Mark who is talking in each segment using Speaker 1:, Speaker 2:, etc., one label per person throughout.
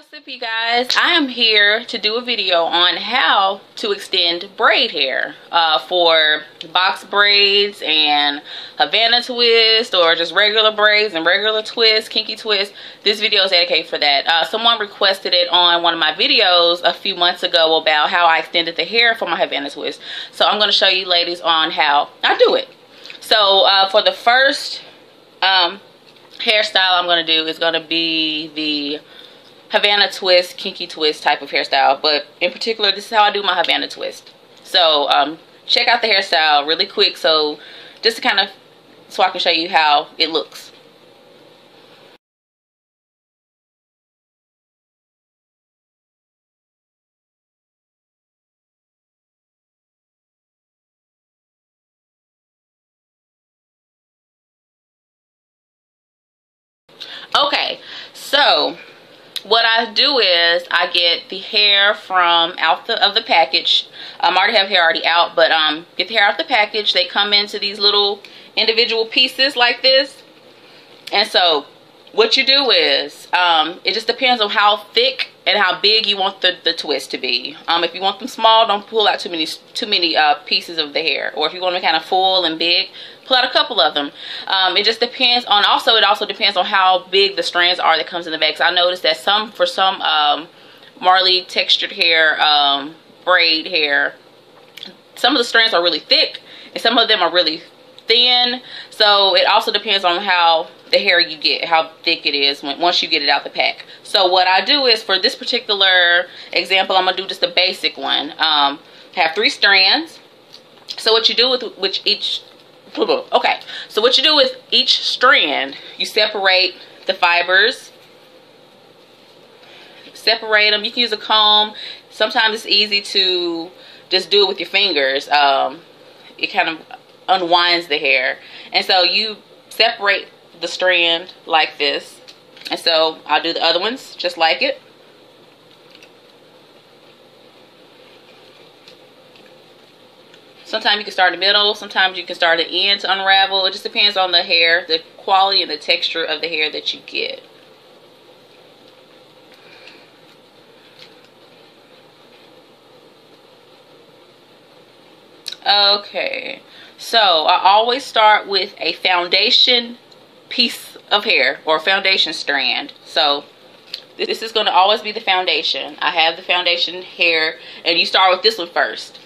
Speaker 1: What's up, you guys? I am here to do a video on how to extend braid hair for box braids and Havana twist, or just regular braids and regular twists, kinky twists. This video is dedicated for that. Someone requested it on one of my videos a few months ago about how I extended the hair for my Havana twist. So I'm going to show you ladies on how I do it. So for the first hairstyle I'm going to do is going to be the Havana twist, kinky twist type of hairstyle, but in particular this is how I do my Havana twist. So check out the hairstyle really quick, so just to kind of so I can show you how it looks. Okay, so what I do is I get the hair from out of the package. I already have hair already out, but get the hair out the package. They come into these little individual pieces like this. And so what you do is it just depends on how thick and how big you want the twist to be. If you want them small, don't pull out too many pieces of the hair. Or if you want them kind of full and big, pull out a couple of them. It just depends on, it also depends on how big the strands are that comes in the bag. So I noticed that for some marley textured hair, braid hair, some of the strands are really thick and some of them are really thin. So it also depends on how the hair you get, how thick it is once you get it out the pack. So what I do is, for this particular example, I'm gonna do just a basic one. Have 3 strands. So what you do with each strand, you separate the fibers. Separate them. You can use a comb. Sometimes it's easy to just do it with your fingers. It kind of unwinds the hair. And so you separate the strand like this. And so I'll do the other ones just like it. Sometimes you can start in the middle, sometimes you can start at the end to unravel. It just depends on the hair, the quality and the texture of the hair that you get. Okay, so I always start with a foundation piece of hair or foundation strand. So this is going to always be the foundation. I have the foundation hair, and you start with this one first.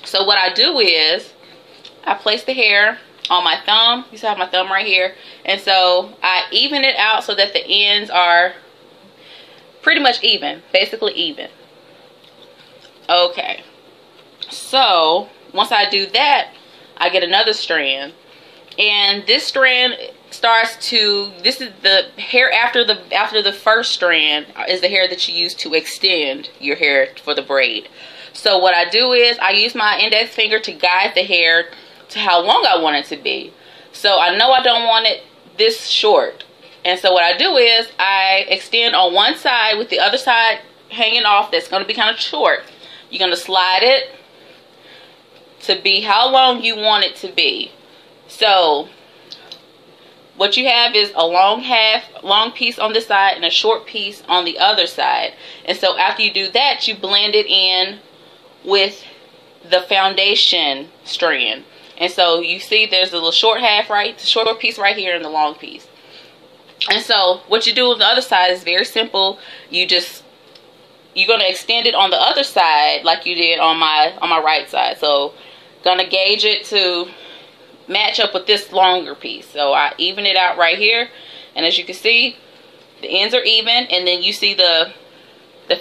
Speaker 1: So what I do is I place the hair on my thumb. You see I have my thumb right here. And so I even it out so that the ends are pretty much even, basically even. Okay. So once I do that, I get another strand. And this strand this is the hair after the first strand is the hair that you use to extend your hair for the braid. So what I do is I use my index finger to guide the hair to how long I want it to be. So I know I don't want it this short. And so what I do is I extend on one side with the other side hanging off that's going to be kind of short. You're going to slide it to be how long you want it to be. So what you have is a long piece on this side and a short piece on the other side. And so after you do that, you blend it in with the foundation strand. And so you see there's a little short piece right here and the long piece. And so what you do with the other side is very simple. You're going to extend it on the other side like you did on my right side. So gonna gauge it to match up with this longer piece. So I even it out right here, and as you can see, the ends are even, and then you see the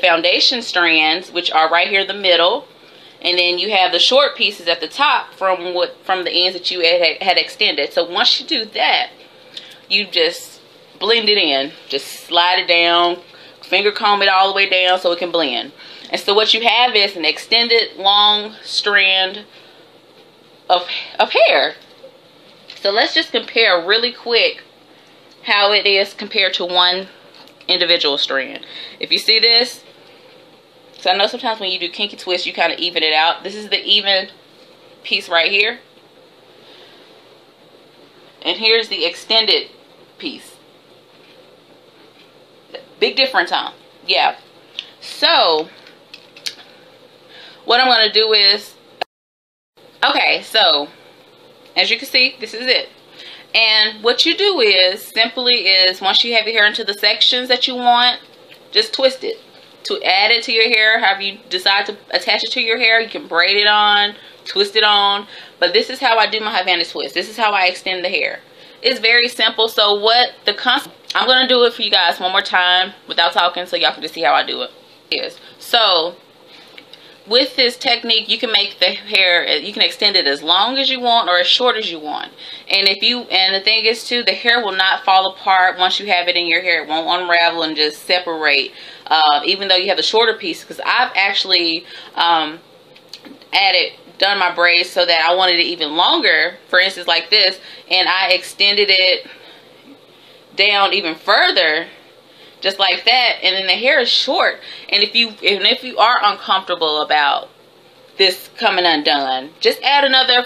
Speaker 1: foundation strands, which are right here in the middle, and then you have the short pieces at the top from the ends that you had extended. So once you do that, you just blend it in, just slide it down, finger comb it all the way down so it can blend. And so what you have is an extended long strand of hair. So let's just compare really quick how it is compared to one individual strand. If you see this, so I know sometimes when you do kinky twist, you kind of even it out. This is the even piece right here. And here's the extended piece. Big difference, huh? yeah. So what I'm going to do is, okay, so as you can see, this is it. And what you do is simply is, once you have your hair into the sections that you want, just twist it to add it to your hair. However you decide to attach it to your hair, you can braid it on, twist it on. But this is how I do my Havana twist. This is how I extend the hair. It's very simple. So what the concept, I'm going to do it for you guys one more time without talking, so y'all can just see how I do it. So with this technique, you can make the hair, you can extend it as long as you want or as short as you want. And the thing is too, the hair will not fall apart once you have it in your hair. It won't unravel and just separate, even though you have the shorter piece. Because I've actually done my braids so that I wanted it even longer, for instance like this, and I extended it down even further, just like that, and then the hair is short. And if you are uncomfortable about this coming undone, just add another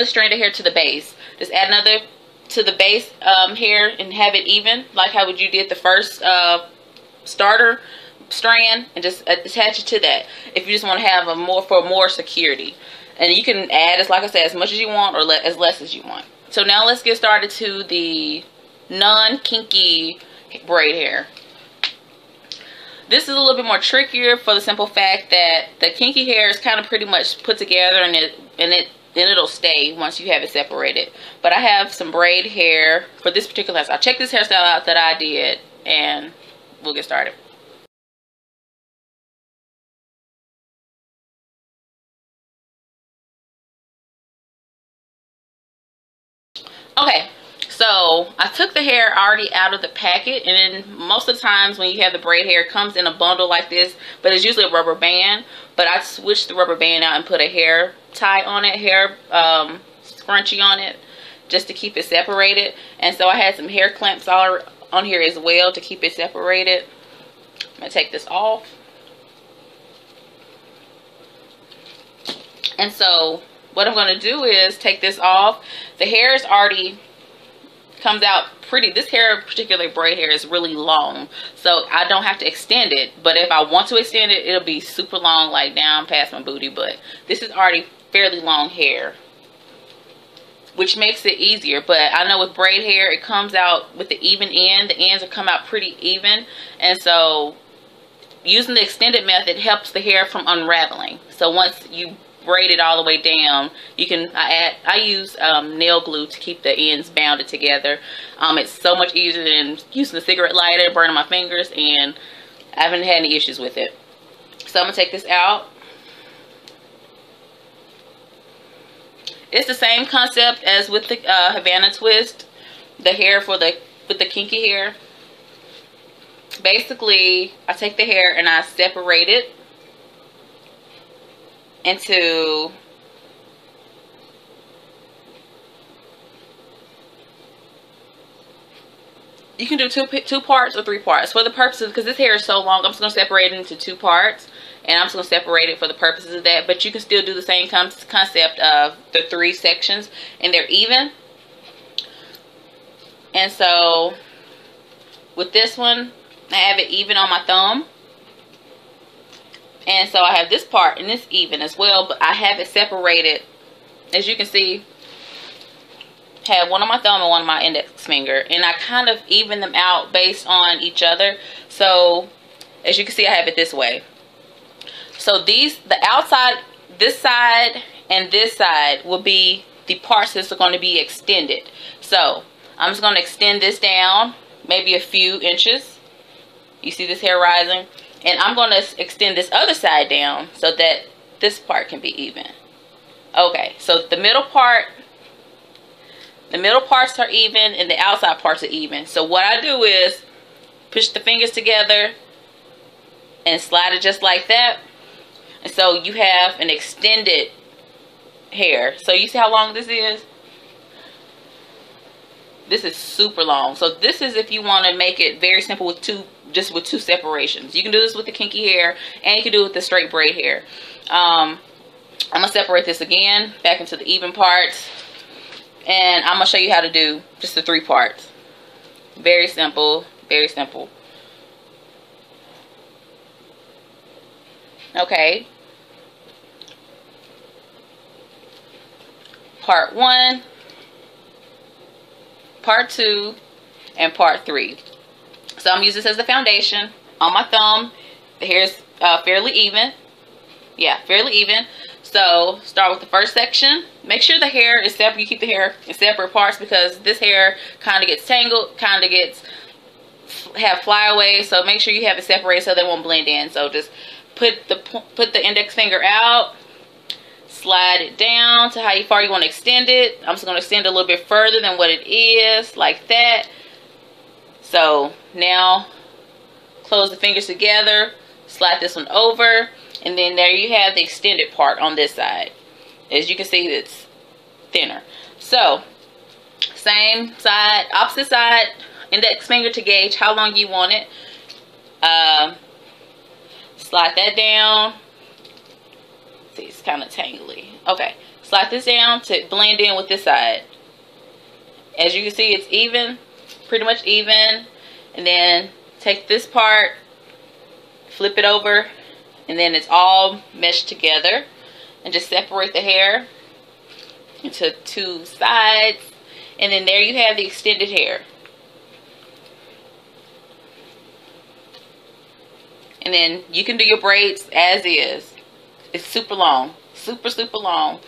Speaker 1: strand of hair to the base. Just add another to the base hair and have it even, like how you did the first starter strand, and just attach it to that if you just want to have more security. And you can add, as like I said, as much as you want or as less as you want. So now let's get started to the non-kinky braid hair. This is a little bit more trickier for the simple fact that the kinky hair is kind of pretty much put together, and it'll stay once you have it separated. But I have some braid hair for this particular hairstyle. Check this hairstyle out that I did, and we'll get started. Okay, so I took the hair already out of the packet, and then most of the times when you have the braid hair, it comes in a bundle like this, but it's usually a rubber band. But I switched the rubber band out and put a hair tie on it, hair scrunchie on it, just to keep it separated. And so I had some hair clamps all on here as well to keep it separated. I'm gonna take this off. And so what I'm going to do is take this off. The hair is already comes out pretty. This hair, particularly braid hair, is really long, so I don't have to extend it. But if I want to extend it, it'll be super long, like down past my booty. But this is already fairly long hair, which makes it easier. But I know with braid hair, it comes out with the even end. The ends will come out pretty even, and so using the extended method helps the hair from unraveling. So once you braid it all the way down, you can I use nail glue to keep the ends bounded together. It's so much easier than using a cigarette lighter, burning my fingers, and I haven't had any issues with it. So I'm gonna take this out. It's the same concept as with the Havana twist, the hair with the kinky hair. Basically, I take the hair and I separate it into you can do two parts or 3 parts for the purposes, because this hair is so long. I'm just going to separate it into 2 parts, and I'm just going to separate it for the purposes of that. But you can still do the same concept of the 3 sections, and they're even. And so with this one, I have it even on my thumb. And so I have this part and this even as well, but I have it separated. As you can see, I have one on my thumb and one on my index finger, and I kind of even them out based on each other. So as you can see, I have it this way. So the outside, this side and this side will be the parts that are going to be extended. So I'm just going to extend this down maybe a few inches. You see this hair rising? And I'm going to extend this other side down so that this part can be even. Okay, so the middle parts are even and the outside parts are even. So what I do is push the fingers together and slide it just like that. And so you have an extended hair. So you see how long this is? This is super long. So this is if you want to make it very simple with just with 2 separations. You can do this with the kinky hair, and you can do it with the straight braid hair. I'm gonna separate this again back into the even parts, and I'm gonna show you how to do just the 3 parts. Very simple, very simple. Okay. Part 1, part 2, and part 3. So I'm using this as the foundation on my thumb. The hair is fairly even. Yeah, fairly even. So start with the first section. Make sure the hair is separate. You keep the hair in separate parts because this hair kind of gets tangled, kind of have flyaway. So make sure you have it separated so they won't blend in. So just put the index finger out, slide it down to how far you want to extend it. I'm just going to extend it a little bit further than what it is, like that. So now close the fingers together, slide this one over, and then there you have the extended part on this side. As you can see, it's thinner. So same side, opposite side, index finger to gauge how long you want it. Slide that down. See, it's kind of tangly. Okay, slide this down to blend in with this side. As you can see, it's even, pretty much even. And then take this part, flip it over, and then it's all meshed together. And just separate the hair into 2 sides. And then there you have the extended hair. And then you can do your braids as is. It's super long, super long.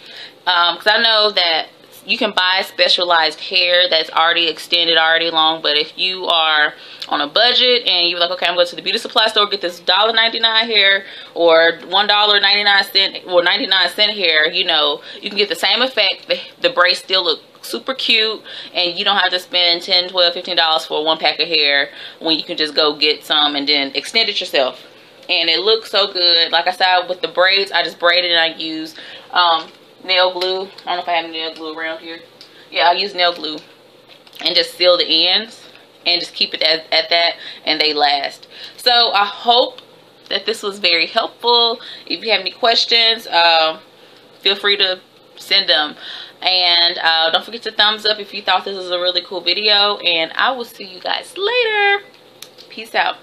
Speaker 1: Because I know that you can buy specialized hair that's already extended, already long. But if you are on a budget and you're like, okay, I'm going to the beauty supply store, get this $1.99 hair or $1.99 or 99-cent hair, you know, you can get the same effect. The braids still look super cute, and you don't have to spend $10, $12, $15 for 1 pack of hair when you can just go get some and then extend it yourself. And it looks so good. Like I said, with the braids, I just braided and I use nail glue. I don't know if I have any nail glue around here. Yeah, I use nail glue and just seal the ends and just keep it at that, and they last. So I hope that this was very helpful. If you have any questions, feel free to send them. And don't forget to thumbs up if you thought this was a really cool video. And I will see you guys later. Peace out.